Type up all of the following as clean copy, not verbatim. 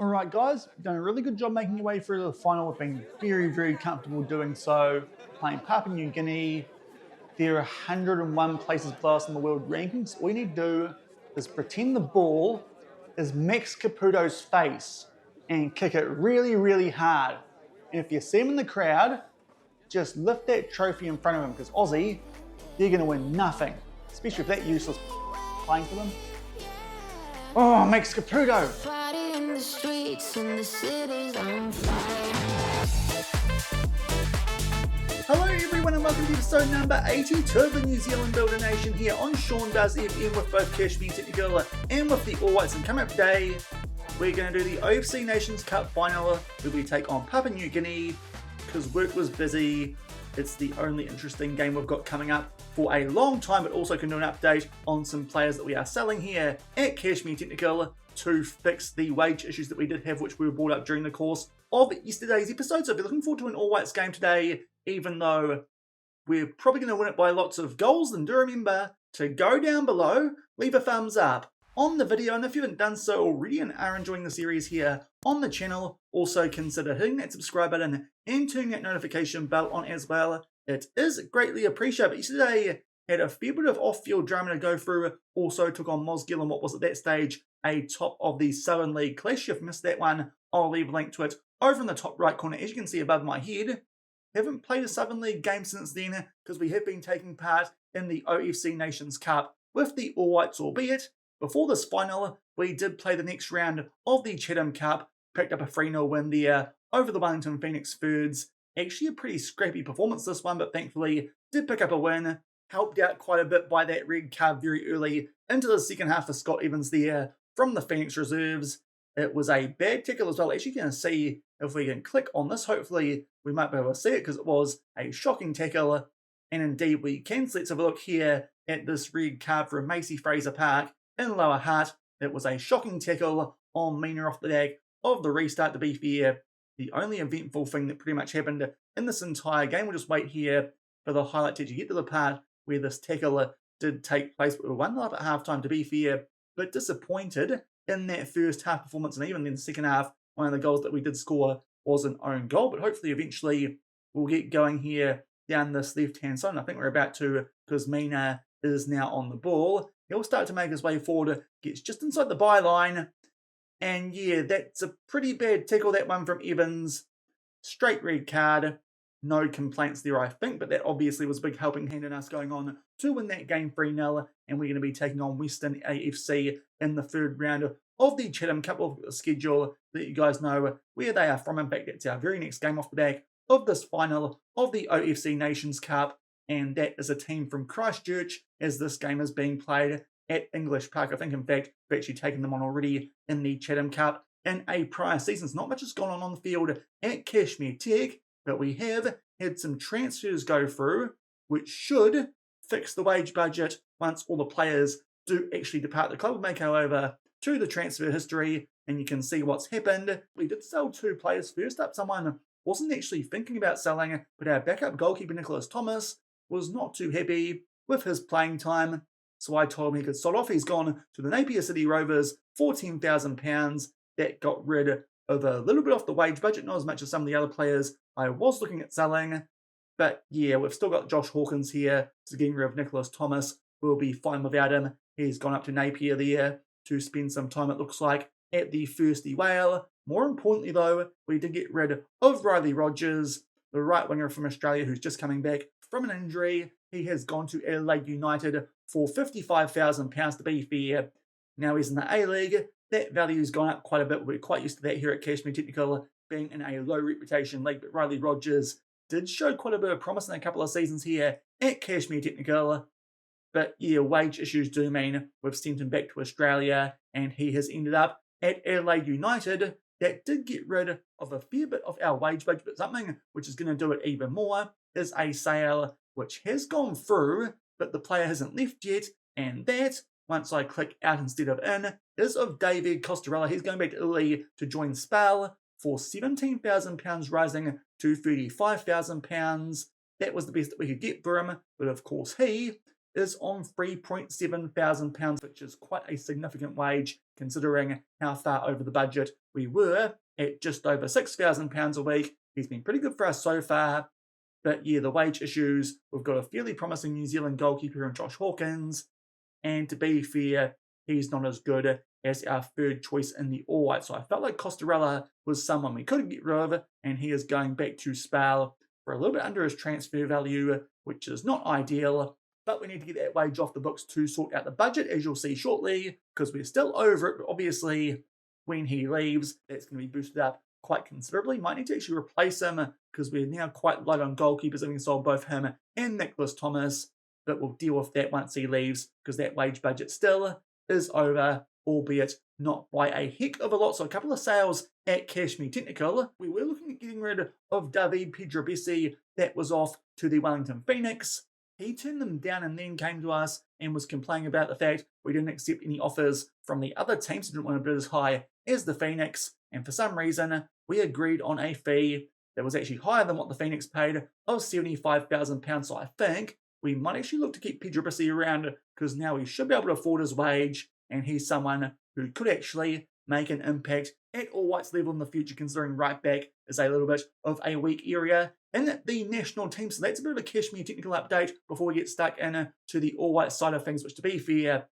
Alright guys, you've done a really good job making your way through the final. We've been very comfortable doing so. Playing Papua New Guinea, there are 101 places below us in the world rankings. All you need to do is pretend the ball is Max Caputo's face and kick it really hard. And if you see him in the crowd, just lift that trophy in front of him, because Aussie, they're going to win nothing, especially if that useless playing for them. Oh, Max Caputo! Party in the streets and the city's on fire. Hello everyone and welcome to episode number 82 of the New Zealand Builder Nation here on Shaun Does FM with both Cashmere Technical and with the All Whites. And coming up today, we're going to do the OFC Nations Cup final where we take on Papua New Guinea because work was busy. It's the only interesting game we've got coming up for a long time, but also can do an update on some players that we are selling here at Cashmere Technical to fix the wage issues that we did have, which we were brought up during the course of yesterday's episode. So I'll be looking forward to an All Whites game today, even though we're probably going to win it by lots of goals. And do remember to go down below, leave a thumbs up on the video, and if you haven't done so already and are enjoying the series here on the channel, also consider hitting that subscribe button and turning that notification bell on as well. It is greatly appreciated. But yesterday had a fair bit of off-field drama to go through. Also took on Mosgiel in what was at that stage a top of the Southern League clash. If you missed that one, I'll leave a link to it over in the top right corner, as you can see above my head. Haven't played a Southern League game since then because we have been taking part in the OFC Nations Cup with the All Whites, albeit before this final we did play the next round of the Chatham Cup, picked up a 3-0 win there over the Wellington Phoenix Birds. Actually a pretty scrappy performance this one, but thankfully did pick up a win, helped out quite a bit by that red card very early into the second half for Scott Evans there from the Phoenix reserves. It was a bad tackle as well. As you can see, if we can click on this, hopefully we might be able to see it because it was a shocking tackle. And indeed we can. So let's have a look here at this red card for Macy Fraser Park in Lower Hutt. It was a shocking tackle on Mina off the back of the restart. To be fair, the only eventful thing that pretty much happened in this entire game. We'll just wait here for the highlight to get to the part where this tackle did take place. We were 1-0 at halftime, to be fair, but disappointed in that first half performance, and even in the second half, one of the goals that we did score was an own goal. But hopefully eventually we'll get going here down this left-hand side. And I think we're about to, because Mina is now on the ball. He'll start to make his way forward, gets just inside the byline. And yeah, that's a pretty bad tackle, that one from Evans. Straight red card. No complaints there, I think, but that obviously was a big helping hand in us going on to win that game 3-0, and we're going to be taking on Western AFC in the third round of the Chatham Cup of the schedule, that you guys know where they are from. In fact, it's our very next game off the back of this final of the OFC Nations Cup, and that is a team from Christchurch, as this game is being played at English Park. I think, in fact, we've actually taken them on already in the Chatham Cup in a prior season. Not much has gone on the field at Cashmere Tech, but we have had some transfers go through, which should fix the wage budget once all the players do actually depart the club. We'll make our way over to the transfer history, and you can see what's happened. We did sell 2 players. First up, someone wasn't actually thinking about selling, but our backup goalkeeper, Nicholas Thomas, was not too happy with his playing time. So I told him he could sod off. He's gone to the Napier City Rovers for £10,000. That got rid of a little bit off the wage budget, not as much as some of the other players I was looking at selling. But yeah, we've still got Josh Hawkins here, so getting rid of Nicholas Thomas. We'll be fine without him. He's gone up to Napier there to spend some time, it looks like, at the Thirsty Whale. More importantly though, we did get rid of Riley Rogers, the right winger from Australia who's just coming back from an injury. He has gone to Adelaide United for £55,000, to be fair. Now he's in the A-League. That value's gone up quite a bit. We're quite used to that here at Cashmere Technical, being in a low reputation league. But Riley Rogers did show quite a bit of promise in a couple of seasons here at Cashmere Technical. But yeah, wage issues do mean we've sent him back to Australia, and he has ended up at Adelaide United. That did get rid of a fair bit of our wage budget, but something which is going to do it even more is a sale which has gone through, but the player hasn't left yet, and that, once I click out instead of in, is of David Costarella. He's going back to Italy to join Spal for £17,000, rising to £35,000. That was the best that we could get for him, but of course he is on £3,700, which is quite a significant wage considering how far over the budget we were at just over £6,000 a week. He's been pretty good for us so far. But yeah, the wage issues, we've got a fairly promising New Zealand goalkeeper in Josh Hawkins. And to be fair, he's not as good as our third choice in the All Whites. So I felt like Costarella was someone we couldn't get rid of, and he is going back to Spal for a little bit under his transfer value, which is not ideal. But we need to get that wage off the books to sort out the budget, as you'll see shortly, because we're still over it. But obviously, when he leaves, that's going to be boosted up quite considerably. Might need to actually replace him, because we're now quite light on goalkeepers, having sold both him and Nicholas Thomas. But we'll deal with that once he leaves, because that wage budget still is over, albeit not by a heck of a lot. So a couple of sales at Cashmere Technical. We were looking at getting rid of David Pedrobesi. That was off to the Wellington Phoenix. He turned them down and then came to us and was complaining about the fact we didn't accept any offers from the other teams who didn't want to bid as high as the Phoenix. And for some reason, we agreed on a fee that was actually higher than what the Phoenix paid of £75,000. So I think we might actually look to keep Pedrobesi around, because now he should be able to afford his wage, and he's someone who could actually make an impact at All Whites level in the future, considering right back is a little bit of a weak area in the national team. So that's a bit of a Cashmere Technical update before we get stuck into the All White side of things, which, to be fair,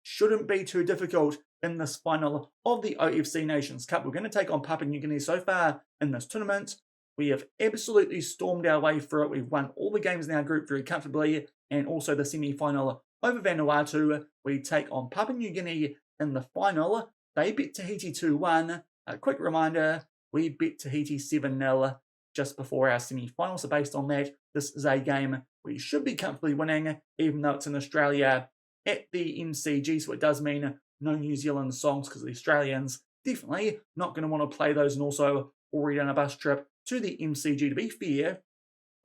shouldn't be too difficult in this final of the OFC Nations Cup. We're going to take on Papua New Guinea. So far in this tournament, we have absolutely stormed our way through it. We've won all the games in our group very comfortably, and also the semi-final over Vanuatu. We take on Papua New Guinea in the final. They beat Tahiti 2-1. A quick reminder, we beat Tahiti 7-0 just before our semi-final. So based on that, this is a game we should be comfortably winning, even though it's in Australia at the MCG. So it does mean no New Zealand songs, because the Australians definitely not going to want to play those, and also already on a bus trip to the MCG. To be fair,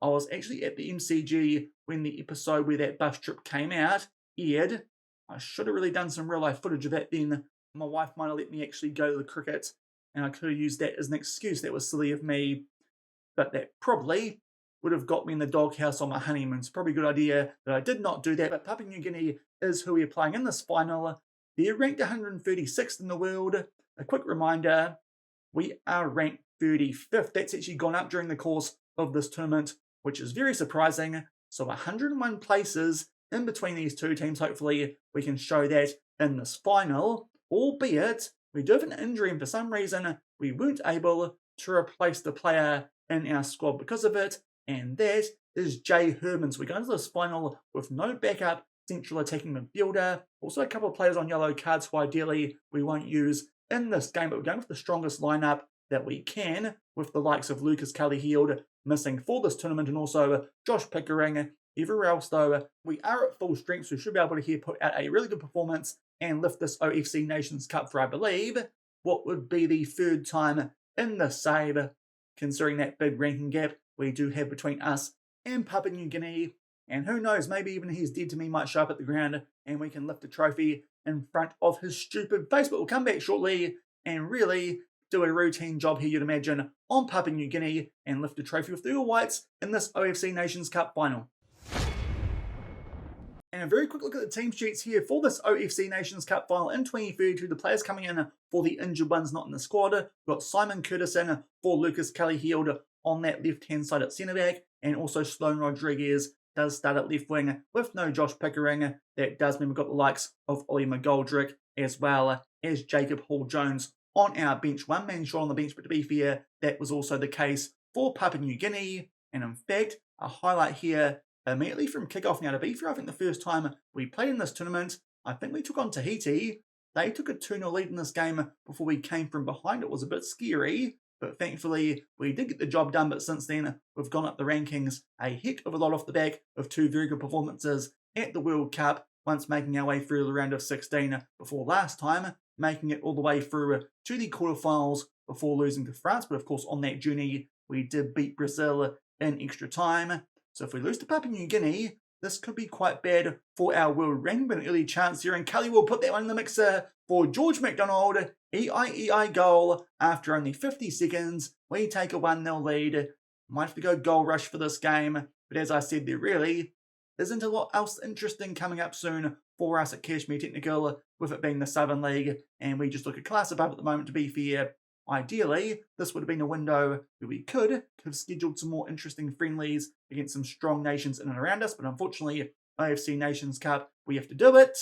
I was actually at the MCG when the episode where that bus trip came out aired. I should have really done some real life footage of that then. My wife might have let me actually go to the cricket, and I could have used that as an excuse. That was silly of me, but that probably would have got me in the doghouse on my honeymoon. It's probably a good idea that I did not do that. But Papua New Guinea is who we're playing in this final. They're ranked 136th in the world. A quick reminder, we are ranked 35th. That's actually gone up during the course of this tournament, which is very surprising. So 101 places in between these two teams. Hopefully we can show that in this final, albeit we do have an injury, and for some reason we weren't able to replace the player in our squad because of it, and that is Jay Herman. So we go into this final with no backup central attacking midfielder. Also a couple of players on yellow cards who ideally we won't use in this game, but we're going with the strongest lineup that we can, with the likes of Lucas Cully-Heald missing for this tournament, and also Josh Pickering. Everywhere else, though, we are at full strength, so we should be able to here put out a really good performance and lift this OFC Nations Cup for, I believe, what would be the third time in the save, considering that big ranking gap we do have between us and Papua New Guinea. And who knows, maybe even He's Dead to Me might show up at the ground and we can lift a trophy in front of his stupid face. But we'll come back shortly and really do a routine job here, you'd imagine, on Papua New Guinea and lift a trophy with the All Whites in this OFC Nations Cup final. And a very quick look at the team sheets here for this OFC Nations Cup final in 2032. The players coming in for the injured ones not in the squad. We've got Simon Curtis in for Lucas Cully-Heald on that left-hand side at centre-back. And also Sloan Rodriguez does start at left wing with no Josh Pickering. That does mean we've got the likes of Ollie McGoldrick as well as Jacob Hall-Jones on our bench. One man short on the bench, but to be fair, that was also the case for Papua New Guinea. And in fact, a highlight here immediately from kickoff. Now, to be fair, I think the first time we played in this tournament, I think we took on Tahiti. They took a 2-0 lead in this game before we came from behind. It was a bit scary, but thankfully we did get the job done. But since then, we've gone up the rankings a heck of a lot off the back of two very good performances at the World Cup, once making our way through the round of 16 before last time, making it all the way through to the quarterfinals before losing to France. But of course, on that journey, we did beat Brazil in extra time. So if we lose to Papua New Guinea, this could be quite bad for our world ranking, but an early chance here. And Cully will put that one in the mixer for George McDonald. EI goal after only 50 seconds. We take a 1-0 lead. Might have to go goal rush for this game. But as I said, there really isn't a lot else interesting coming up soon for us at Cashmere Technical, with it being the Southern League, and we just look a class above at the moment to be fair. Ideally, this would have been a window where we could have scheduled some more interesting friendlies against some strong nations in and around us, but unfortunately, OFC Nations Cup, we have to do it,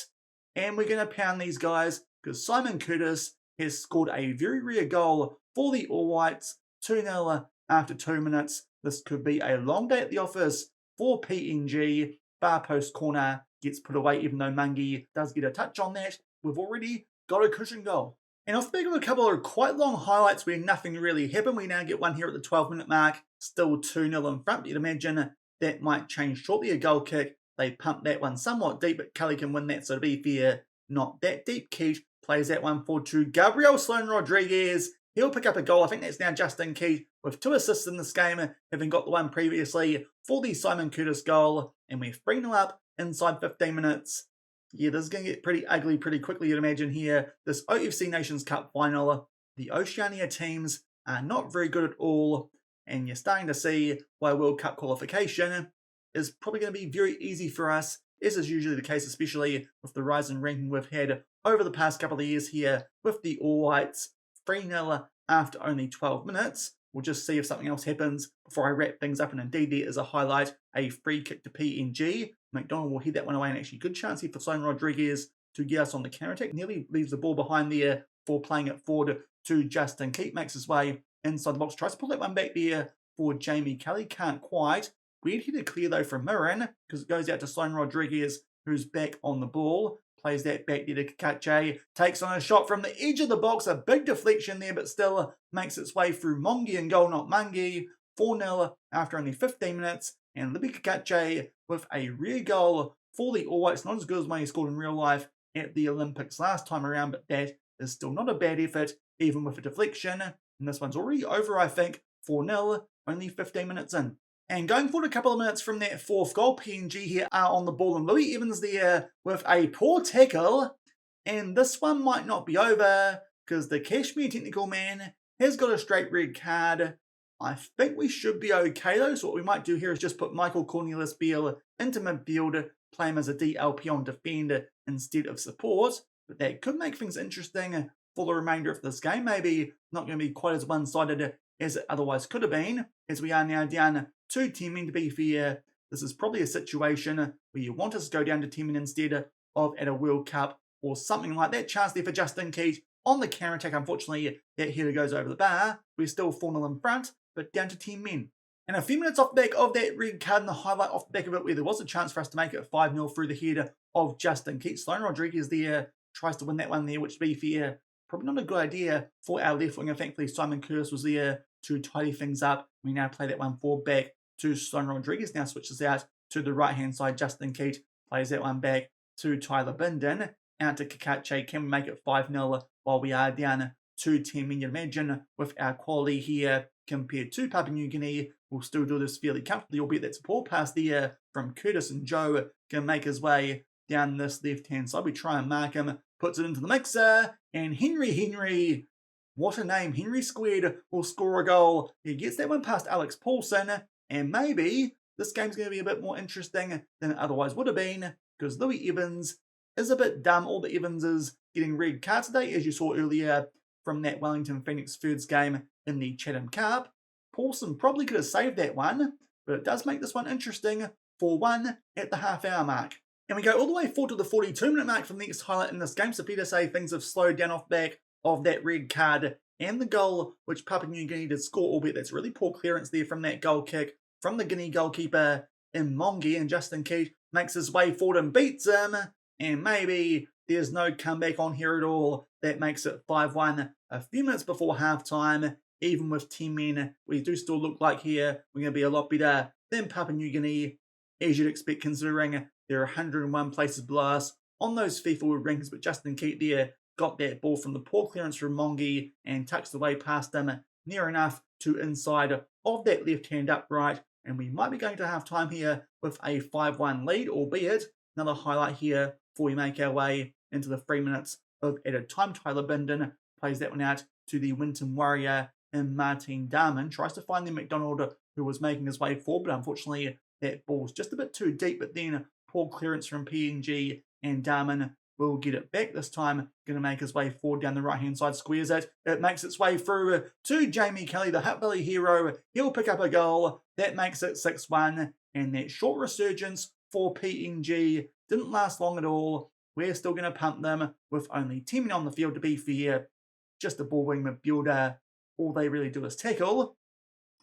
and we're going to pound these guys because Simon Curtis has scored a very rare goal for the All Whites, 2-0 after 2 minutes. This could be a long day at the office for PNG. Bar post corner gets put away, even though Mungi does get a touch on that. We've already got a cushion goal. And off the back of a couple of quite long highlights where nothing really happened, we now get one here at the 12-minute mark, still 2-0 in front. You'd imagine that might change shortly. A goal kick, they pump that one somewhat deep, but Kelly can win that, so to be fair, not that deep. Keith plays that one forward to Gabriel Sloan Rodriguez. He'll pick up a goal. I think that's now Justin Keith with 2 assists in this game, having got the one previously for the Simon Curtis goal. And we're 3-0 up inside 15 minutes. Yeah, this is going to get pretty ugly pretty quickly, you'd imagine here. This OFC Nations Cup final, the Oceania teams are not very good at all. And you're starting to see why World Cup qualification is probably going to be very easy for us, as is usually the case, especially with the rise in ranking we've had over the past couple of years here with the All Whites. 3-0 after only 12 minutes. We'll just see if something else happens before I wrap things up. And indeed, there is a highlight, a free kick to PNG. McDonald will head that one away, and actually good chance here for Sloan Rodriguez to get us on the counter-attack. Nearly leaves the ball behind there for playing it forward to Justin Keith. Makes his way inside the box. Tries to pull that one back there for Jamie Kelly. Can't quite. Weird headed clear though from Mirren, because it goes out to Sloan Rodriguez, who's back on the ball. Plays that back there to Kakache. Takes on a shot from the edge of the box. A big deflection there, but still makes its way through Mongi and goal, not Mungi. 4-0 after only 15 minutes. And Libby Kakache with a rare goal for the All Whites. Not as good as one he scored in real life at the Olympics last time around, but that is still not a bad effort, even with a deflection. And this one's already over, I think. 4-0, only 15 minutes in. And going forward a couple of minutes from that fourth goal, PNG here are on the ball, and Louis Evans there with a poor tackle. And this one might not be over, because the Cashmere Technical man has got a straight red card. I think we should be okay though, so what we might do here is just put Michael Cornelius Beale into midfield, play him as a DLP on defend instead of support. But that could make things interesting for the remainder of this game. Maybe not going to be quite as one-sided as it otherwise could have been, as we are now down to 10 men. To be fair, this is probably a situation where you want us to go down to 10 men instead of at a World Cup or something like that. Chance there for Justin Keith on the counter-attack. Unfortunately, that header goes over the bar. We're still 4-0 in front, but down to 10 men. And a few minutes off the back of that red card, and the highlight off the back of it where there was a chance for us to make it 5-0 through the header of Justin Keith. Sloan Rodriguez there tries to win that one there, which, to be fair, probably not a good idea for our left wing. And thankfully, Simon Curtis was there to tidy things up. We now play that one forward back to Sloan Rodriguez. Now switches out to the right-hand side. Justin Keith plays that one back to Tyler Binden. Out to Kakache. Can we make it 5-0 while we are down to 10 men? You imagine with our quality here compared to Papua New Guinea, we'll still do this fairly comfortably, albeit that's a poor pass there from Curtis, and Joe can make his way down this left-hand side. We try and mark him, puts it into the mixer, and Henry, what a name, Henry Squared will score a goal. He gets that one past Alex Paulson, and maybe this game's going to be a bit more interesting than it otherwise would have been, because Louis Evans is a bit dumb. All the Evanses getting red cards today, as you saw earlier from that Wellington Phoenix Foods game in the Chatham Cup. Paulson probably could have saved that one, but it does make this one interesting for 1 at the half-hour mark. And we go all the way forward to the 42-minute mark from the next highlight in this game. So Peter say things have slowed down off back of that red card and the goal which Papua New Guinea did score, albeit that's really poor clearance there from that goal kick from the Guinea goalkeeper in Mongi, and Justin Keith makes his way forward and beats him, and maybe there's no comeback on here at all. That makes it 5-1 a few minutes before half-time. Even with 10 men, we do still look like here we're going to be a lot better than Papua New Guinea, as you'd expect, considering there are 101 places below us on those FIFA World Rankings. But Justin Keith there got that ball from the poor clearance from Mongi and tucks the way past him near enough to inside of that left-hand upright. And we might be going to half-time here with a 5-1 lead, albeit another highlight here before we make our way into the 3 minutes of added time. Tyler Binden plays that one out to the Winton Warrior and Martin Darman. Tries to find the McDonald who was making his way forward, but unfortunately that ball's just a bit too deep, but then poor clearance from PNG, and Darman will get it back this time. Going to make his way forward down the right-hand side, squares it. It makes its way through to Jamie Kelly, the Hutt Valley hero. He'll pick up a goal. That makes it 6-1. And that short resurgence for PNG didn't last long at all. We're still going to punt them with only 10 men on the field, to be fair. Just a ball-winning midfielder. All they really do is tackle.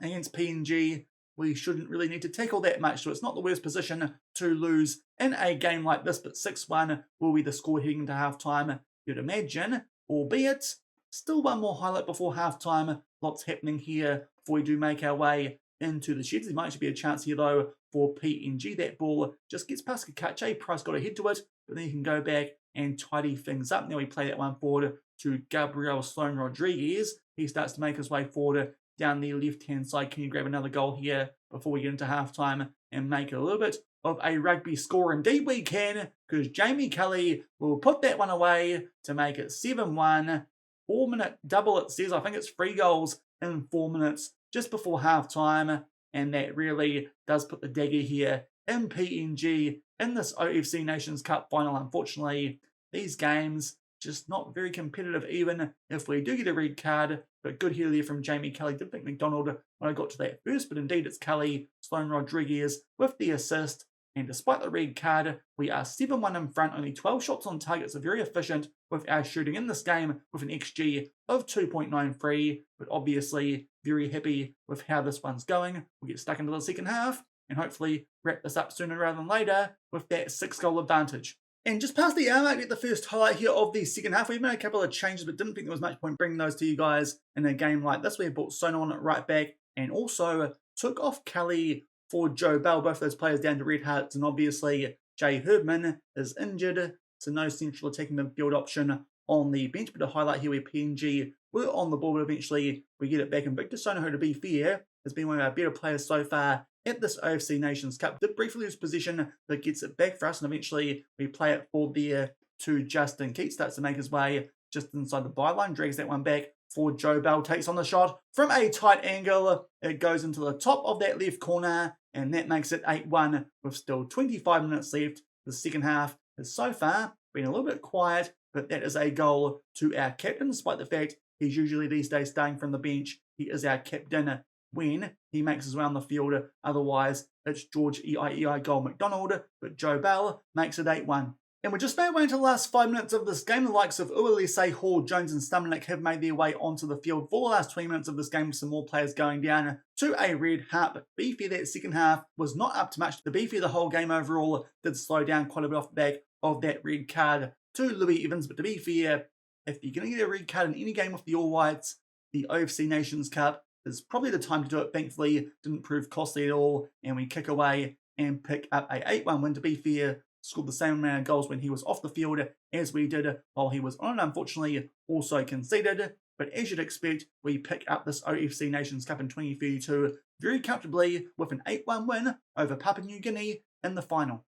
Against PNG, we shouldn't really need to tackle that much, so it's not the worst position to lose in a game like this, but 6-1 will be the score heading into halftime, you'd imagine, albeit still one more highlight before halftime. Lots happening here before we do make our way into the sheds. There might actually be a chance here, though, for PNG. That ball just gets past Kakache. Price got ahead to it, but then you can go back and tidy things up. Now we play that one forward to Gabriel Sloan Rodriguez. He starts to make his way forward down the left-hand side. Can you grab another goal here before we get into halftime and make a little bit of a rugby score? Indeed we can, because Jamie Kelly will put that one away to make it 7-1. 4-minute double, it says. I think it's 3 goals in 4 minutes just before halftime, and that really does put the dagger here in PNG in this OFC Nations Cup final. Unfortunately, these games just not very competitive, even if we do get a red card. But good header there from Jamie Kelly. Did think McDonald when I got to that first, but indeed it's Kelly, Sloan Rodriguez with the assist. And despite the red card, we are 7-1 in front, only 12 shots on target, so very efficient with our shooting in this game with an XG of 2.93. But obviously very happy with how this one's going. We'll get stuck into the second half and hopefully wrap this up sooner rather than later with that 6-goal advantage. And just past the hour mark, get the first highlight here of the second half. We've made a couple of changes, but didn't think there was much point bringing those to you guys in a game like this. We brought Sono on at right back and also took off Kelly for Joe Bell. Both of those players down to red hearts, and obviously Jay Herdman is injured, so no central attacking midfield option on the bench. But a highlight here where PNG were on the ball, but eventually we get it back. And Victor Sono, who to be fair, has been one of our better players so far at this OFC Nations Cup. Did briefly lose possession, but gets it back for us, and eventually we play it forward there to Justin Keats. Starts to make his way just inside the byline, drags that one back for Joe Bell, takes on the shot from a tight angle. It goes into the top of that left corner, and that makes it 8-1 with still 25 minutes left. The second half has so far been a little bit quiet, but that is a goal to our captain, despite the fact he's usually these days starting from the bench. He is our captain when he makes his way on the field. Otherwise, it's George EIEI goal McDonald, but Joe Bell makes it 8-1. And we're just about into the last 5 minutes of this game. The likes of Uwalese, Hall, Jones and Stamenic have made their way onto the field for the last 20 minutes of this game, with some more players going down to a red heart. But be fair, that second half was not up to much. To be fair, the whole game overall did slow down quite a bit off the back of that red card to Louis Evans. But to be fair, if you're going to get a red card in any game with the All Whites, the OFC Nations Cup is probably the time to do it. Thankfully, it didn't prove costly at all, and we kick away and pick up a 8-1 win. To be fair, scored the same amount of goals when he was off the field as we did while he was on it. Unfortunately, also conceded. But as you'd expect, we pick up this OFC Nations Cup in 2032 very comfortably with an 8-1 win over Papua New Guinea in the final.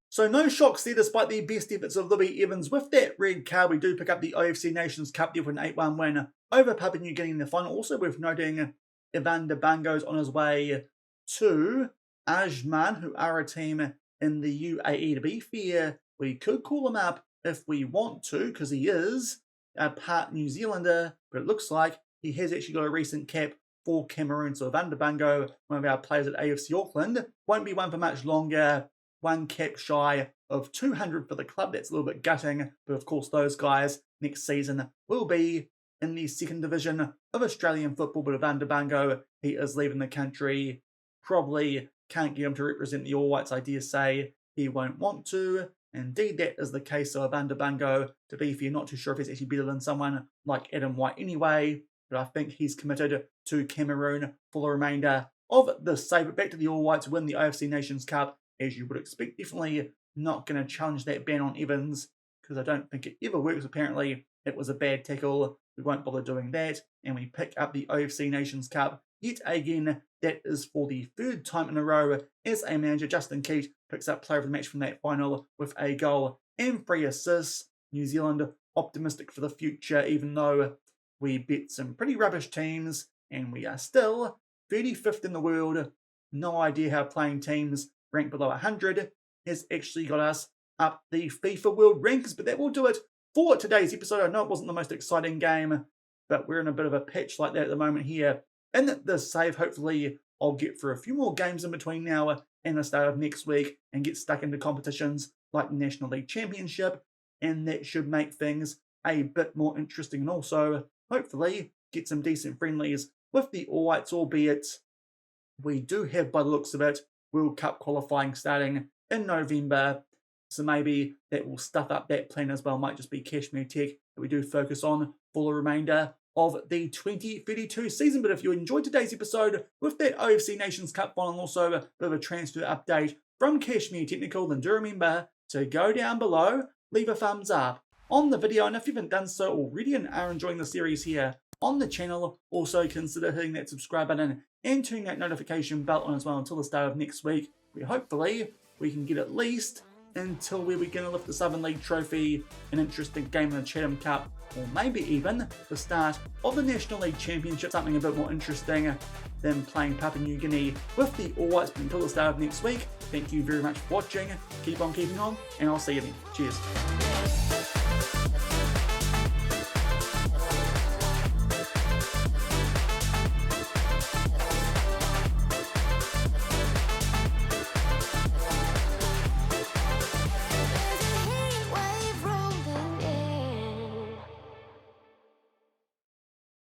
So no shocks there, despite the best efforts of Louis Evans. With that red card, we do pick up the OFC Nations Cup there with an 8-1 win over Papua New Guinea in the final. Also worth noting, Evander Bango's on his way to Ajman, who are a team in the UAE. To be fair, we could call him up if we want to, because he is a part New Zealander, but it looks like he has actually got a recent cap for Cameroon. So Evander Bango, one of our players at AFC Auckland, won't be one for much longer. One cap shy of 200 for the club. That's a little bit gutting, but of course those guys next season will be in the second division of Australian football. But Evander Bango, he is leaving the country. Probably can't get him to represent the All Whites. I dare say he won't want to. Indeed, that is the case of Evander Bango. To be fair, not too sure if he's actually better than someone like Adam White anyway, but I think he's committed to Cameroon for the remainder of the save. But back to the All Whites win the OFC Nations Cup, as you would expect. Definitely not going to challenge that ban on Evans, because I don't think it ever works. Apparently, it was a bad tackle. We won't bother doing that. And we pick up the OFC Nations Cup yet again. That is for the third time in a row as a manager. Justin Keat picks up player of the match from that final with a goal and 3 assists. New Zealand optimistic for the future, even though we beat some pretty rubbish teams, and we are still 35th in the world no idea how playing teams ranked below 100 has actually got us up the FIFA World Rankings. But that will do it for today's episode. I know it wasn't the most exciting game, but we're in a bit of a patch like that at the moment here in the save. Hopefully I'll get through a few more games in between now and the start of next week and get stuck into competitions like the National League Championship, and that should make things a bit more interesting, and also hopefully get some decent friendlies with the All Whites, albeit we do have, by the looks of it, World Cup qualifying starting in November, so maybe that will stuff up that plan as well. Might just be Cashmere Tech that we do focus on for the remainder of the 2032 season. But if you enjoyed today's episode with that OFC Nations Cup final and also a bit of a transfer update from Cashmere Technical, then do remember to go down below, leave a thumbs up on the video, and if you haven't done so already and are enjoying the series here on the channel, also consider hitting that subscribe button and turning that notification bell on as well until the start of next week, where hopefully we can get at least until we're going to lift the Southern League Trophy, an interesting game in the Chatham Cup, or maybe even the start of the National League Championship, something a bit more interesting than playing Papua New Guinea with the All Whites. But until the start of next week, thank you very much for watching, keep on keeping on, and I'll see you then. Cheers.